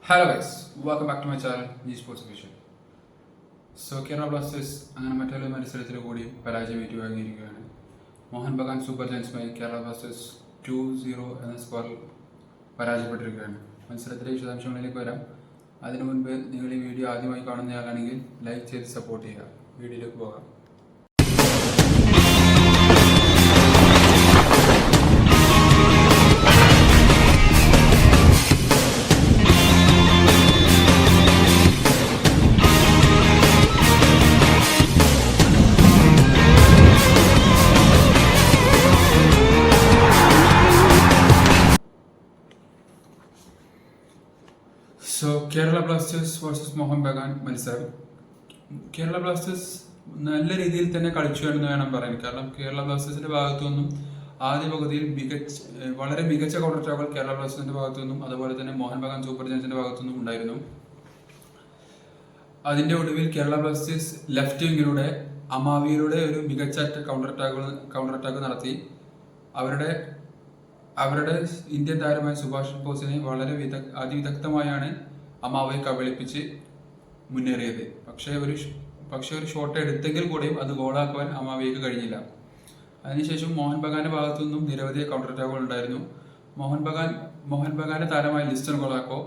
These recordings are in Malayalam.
Hello guys, welcome back to my channel, G Sports Vision. Kerala Blasters അങ്ങനെ മറ്റൊരു മത്സരത്തിൽ കൂടി പരാജയം ഏറ്റുവാങ്ങിയിരിക്കുകയാണ്. മോഹൻ ബഗാൻ സൂപ്പർ ജയൻസുമായി കേരള ബ്ലാസ്റ്റേഴ്സ് 2-0 എന്ന സ്കോറിൽ പരാജയപ്പെട്ടിരിക്കുകയാണ്. മത്സരത്തിലെ വിശദാംശങ്ങളിലേക്ക് വരാം. അതിനു മുൻപ് നിങ്ങൾ ഈ വീഡിയോ ആദ്യമായി കാണുന്നയാളാണെങ്കിൽ ലൈക്ക് ചെയ്ത് സപ്പോർട്ട് ചെയ്യുക. വീഡിയോയിലേക്ക് പോകാം. കേരള ബ്ലാസ്റ്റേഴ്സ് വേഴ്സസ് മോഹൻ ബഗാൻ മത്സരം. കേരള ബ്ലാസ്റ്റേഴ്സ് നല്ല രീതിയിൽ തന്നെ കളിച്ചു എന്ന് വേണം പറയാൻ. കാരണം കേരള ബ്ലാസ്റ്റേഴ്സിന്റെ ഭാഗത്തു നിന്നും ആദ്യ പകുതിയിൽ വളരെ മികച്ച കൗണ്ടർ അറ്റാക്കുകൾ കേരള ബ്ലാസ്റ്റേഴ്സിന്റെ ഭാഗത്തു നിന്നും അതുപോലെ തന്നെ മോഹൻ ബഗാൻ സൂപ്പർ ജയൻസിന്റെ ഭാഗത്തു നിന്നും ഉണ്ടായിരുന്നു. അതിന്റെ ഒടുവിൽ കേരള ബ്ലാസ്റ്റേഴ്സ് ലെഫ്റ്റ് വിങ്ങിലൂടെ അമാവിയിലൂടെ ഒരു മികച്ച കൗണ്ടർ അറ്റാക്ക് നടത്തി അവരുടെ ഇന്ത്യൻ താരമായ സുഭാഷ് ബോസിനെ വളരെ അതിവിദഗ്ധമായാണ് അമാവയെ കബളിപ്പിച്ച് മുന്നേറിയത്. പക്ഷേ ഒരു ഷോട്ട് എടുത്തെങ്കിൽ കൂടിയും അത് ഗോളാക്കുവാൻ അമാവയ്ക്ക് കഴിഞ്ഞില്ല. അതിനുശേഷം മോഹൻ ബഗാന്റെ ഭാഗത്തു നിന്നും നിരവധി കൗണ്ടർ അറ്റാക്കുകൾ ഉണ്ടായിരുന്നു. മോഹൻ ബഗാന്റെ താരമായ ലിസ്റ്റർ ഗോളാക്കോ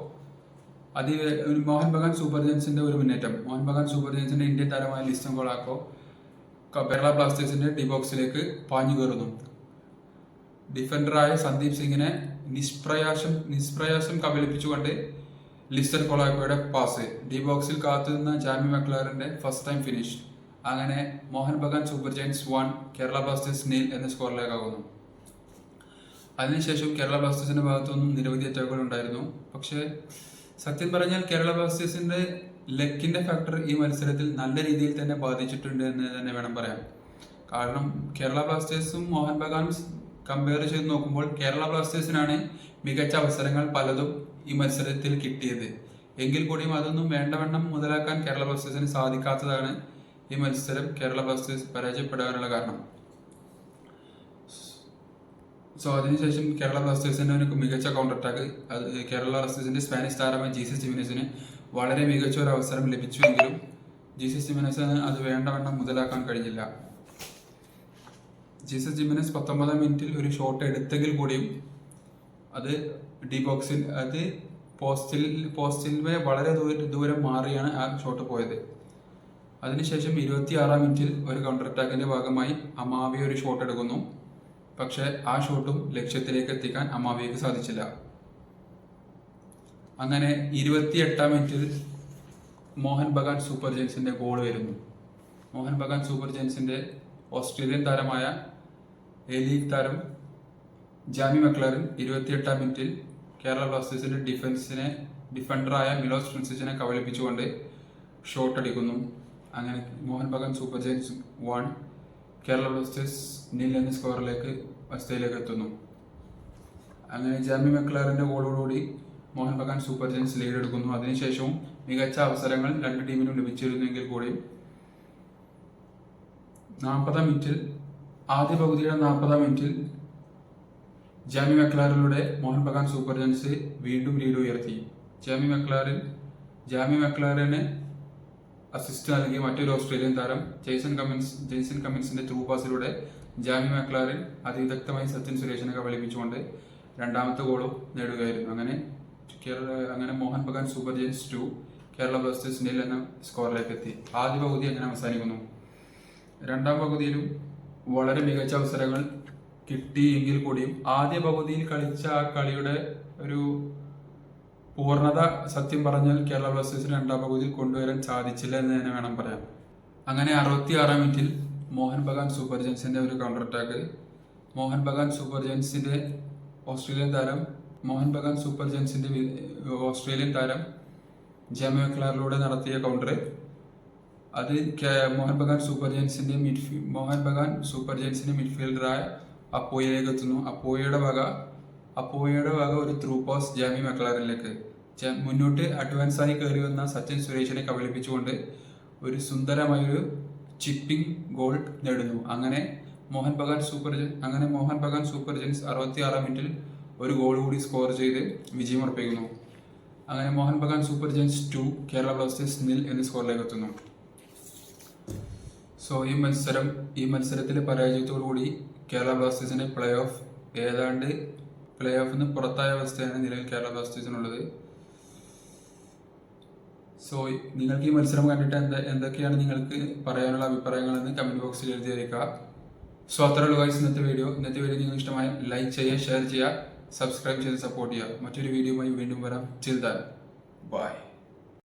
മോഹൻ ബഗാൻ സൂപ്പർ ജയൻസിന്റെ ഒരു മുന്നേറ്റം. മോഹൻ ബഗാൻ സൂപ്പർ ജയൻസിന്റെ ഇന്ത്യൻ താരമായ ലിസ്റ്റർ ഗോളാക്കോ കേരള ബ്ലാസ്റ്റേഴ്സിന്റെ ഡി ബോക്സിലേക്ക് പാഞ്ഞു കയറുന്നു. ഡിഫൻഡറായ സന്ദീപ് സിംഗിനെ നിഷ്പ്രയാസം കബളിപ്പിച്ചുകൊണ്ട് ലിസ്റ്റർ കൊളാക്കോയുടെ പാസ് ഡി ബോക്സിൽ കാത്തുനിന്ന ജാമി മക്ലാറിന്റെ ഫസ്റ്റ് ടൈം ഫിനിഷ്. അങ്ങനെ Mohun Bagan super giants 1 Kerala Blasters 0 എന്ന സ്കോറിലേക്കാകുന്നു. അതിനുശേഷം കേരള ബ്ലാസ്റ്റേഴ്സിന്റെ ഭാഗത്തുനിന്നും നിരവധി അറ്റാക്കുകൾ ഉണ്ടായിരുന്നു. പക്ഷേ സത്യം പറഞ്ഞാൽ കേരള ബ്ലാസ്റ്റേഴ്സിന്റെ ലെക്കിന്റെ ഫാക്ടർ ഈ മത്സരത്തിൽ നല്ല രീതിയിൽ തന്നെ ബാധിച്ചിട്ടുണ്ട് എന്ന് തന്നെ വേണം പറയാൻ. കാരണം കേരള ബ്ലാസ്റ്റേഴ്സും മോഹൻ ബഗാനും കമ്പയർ ചെയ്ത് നോക്കുമ്പോൾ കേരള ബ്ലാസ്റ്റേഴ്സിനാണ് മികച്ച അവസരങ്ങൾ പലതും ഈ മത്സരത്തിൽ കിട്ടിയത്. എങ്കിൽ കൂടിയും അതൊന്നും വേണ്ടവണ്ണം മുതലാക്കാൻ കേരള ബ്ലാസ്റ്റേഴ്സിന് സാധിക്കാത്തതാണ് ഈ മത്സരം കേരള ബ്ലാസ്റ്റേഴ്സ് പരാജയപ്പെടാനുള്ള കാരണം. അതിനുശേഷം കേരള ബ്ലാസ്റ്റേഴ്സിന്റെ ഒരു മികച്ച കൗണ്ടർ അറ്റാക്ക് കേരള ബ്ലാസ്റ്റേഴ്സിന്റെ സ്പാനിഷ് താരമായ ജീസസ് ജിമിനസിന് വളരെ മികച്ച ഒരു അവസരം ലഭിച്ചുവെങ്കിലും ജീസസ് ജിമിനസിന് അത് വേണ്ടവണ്ണം മുതലാക്കാൻ കഴിഞ്ഞില്ല. ജീസസ് ജിമിനസ് 19-ാം മിനിറ്റിൽ ഒരു ഷോട്ട് എടുത്തെങ്കിൽ കൂടിയും അത് ഡി ബോക്സിൽ പോസ്റ്റിൽ വളരെ ദൂരം മാറിയാണ് ആ ഷോട്ട് പോയത്. അതിനുശേഷം 26-ാം മിനിറ്റിൽ ഒരു കൗണ്ടർ അറ്റാക്കിന്റെ ഭാഗമായി അമാവി ഒരു ഷോട്ട് എടുക്കുന്നു. പക്ഷെ ആ ഷോട്ടും ലക്ഷ്യത്തിലേക്ക് എത്തിക്കാൻ അമാവിക്ക് സാധിച്ചില്ല. അങ്ങനെ 28-ാം മിനിറ്റിൽ മോഹൻ ബഗാൻ സൂപ്പർ ജയൻസിന്റെ ഗോൾ വരുന്നു. മോഹൻ ബഗാൻ സൂപ്പർ ജയൻസിന്റെ ഓസ്ട്രേലിയൻ താരമായ ലീഗ് താരം ജാമി മക്ലാറിൻ 28-ാം മിനിറ്റിൽ കേരള ബ്ലാസ്റ്റേഴ്സിന്റെ ഡിഫൻഡറായ മിലോസ് ഫ്രാൻസിസിനെ കബളിപ്പിച്ചുകൊണ്ട് ഷോട്ട് അടിക്കുന്നു. അങ്ങനെ Mohun Bagan super giants 1 Kerala Blasters 0 എന്ന അവസ്ഥയിലേക്ക് എത്തുന്നു. അങ്ങനെ ജാമി മക്ലാറിന്റെ ഗോളോടുകൂടി Mohun Bagan super giants lead എടുക്കുന്നു. അതിനുശേഷവും മികച്ച അവസരങ്ങൾ രണ്ട് ടീമിനും ലഭിച്ചിരുന്നെങ്കിൽ കൂടി 40-ാം മിനിറ്റിൽ ആദ്യ പകുതിയുടെ 40-ാം മിനിറ്റിൽ ജാമി മക്ലാറിലൂടെ മോഹൻ ബഗാൻ സൂപ്പർ ജയൻസ് വീണ്ടും ലീഡ് ഉയർത്തി. ജാമി മക്ലാറിന് അസിസ്റ്റ് നൽകിയ മറ്റൊരു ഓസ്ട്രേലിയൻ താരം ജെയ്സൺ കമ്മിൻസിന്റെ ത്രൂ പാസിലൂടെ ജാമി മക്ലാറിൻ അതിവിദഗ്ധമായി സച്ചിൻ സുരേഷിനെ കബളിപ്പിച്ചുകൊണ്ട് രണ്ടാമത്തെ ഗോളും നേടുകയായിരുന്നു. അങ്ങനെ Mohun Bagan super Giants 2 Kerala Blasters 0 എന്ന സ്കോറിലേക്ക് എത്തി. ആദ്യ പകുതി അങ്ങനെ അവസാനിക്കുന്നു. രണ്ടാം പകുതിയിലും വളരെ മികച്ച അവസരങ്ങൾ കിട്ടിയെങ്കിൽ കൂടിയും ആദ്യ പകുതിയിൽ കളിച്ച ആ കളിയുടെ ഒരു പൂർണ്ണത സത്യം പറഞ്ഞാൽ കേരള ബ്ലാസ്റ്റേഴ്സിന് രണ്ടാം പകുതിയിൽ കൊണ്ടുവരാൻ സാധിച്ചില്ല എന്ന് തന്നെ വേണം പറയാൻ. അങ്ങനെ 66-ാം മിനിറ്റിൽ മോഹൻ ബഗാൻ സൂപ്പർ ജയൻസിന്റെ ഒരു counter attack Mohun Bagan super ജയൻസിന്റെ ഓസ്ട്രേലിയൻ താരം ജാമി മക്ലാറിലൂടെ നടത്തിയ കൗണ്ടർ അത് മോഹൻ ബഗാൻ സൂപ്പർ ജയൻസിന്റെ മിഡ്ഫീൽഡറായ അപ്പോയിലേക്ക് എത്തുന്നു. അപ്പോയുടെ വക ഒരു ത്രൂ പാസ് ജാമി മക്ലാറിലേക്ക് മുന്നോട്ട് അഡ്വാൻസ് ആയി കയറി വന്ന സച്ചിൻ സുരേഷിനെ കബളിപ്പിച്ചുകൊണ്ട് ഒരു സുന്ദരമായൊരു ചിപ്പിംഗ് ഗോൾ നേടുന്നു. അങ്ങനെ മോഹൻ ബഗാൻ സൂപ്പർ ജയൻസ് 66-ാം മിനിറ്റിൽ ഒരു ഗോൾ കൂടി സ്കോർ ചെയ്ത് വിജയം ഉറപ്പിക്കുന്നു. അങ്ങനെ Mohun Bagan super Giants 2 Kerala Blasters 0 എന്ന സ്കോറിലേക്ക് എത്തുന്നു. സോ ഈ മത്സരത്തിലെ പരാജയത്തോടുകൂടി കേരള ബ്ലാസ്റ്റേഴ്സിന്റെ പ്ലേ ഓഫിൽ നിന്ന് പുറത്തായ അവസ്ഥയാണ് നിലവിൽ കേരള ബ്ലാസ്റ്റേഴ്സിനുള്ളത്. സോ നിങ്ങൾക്ക് ഈ മത്സരം കണ്ടിട്ട് എന്തൊക്കെയാണ് നിങ്ങൾക്ക് പറയാനുള്ള അഭിപ്രായങ്ങളെന്ന് കമന്റ് ബോക്സിൽ എഴുതി അറിയിക്കുക. സോ അത്രയുള്ള ഗൈസ് ഇന്നത്തെ വീഡിയോ നിങ്ങൾക്ക് ഇഷ്ടമായ ലൈക്ക് ചെയ്യുക, ഷെയർ ചെയ്യുക, സബ്സ്ക്രൈബ് ചെയ്ത് സപ്പോർട്ട് ചെയ്യുക. മറ്റൊരു വീഡിയോയുമായി വീണ്ടും വരാം. Till then, bye.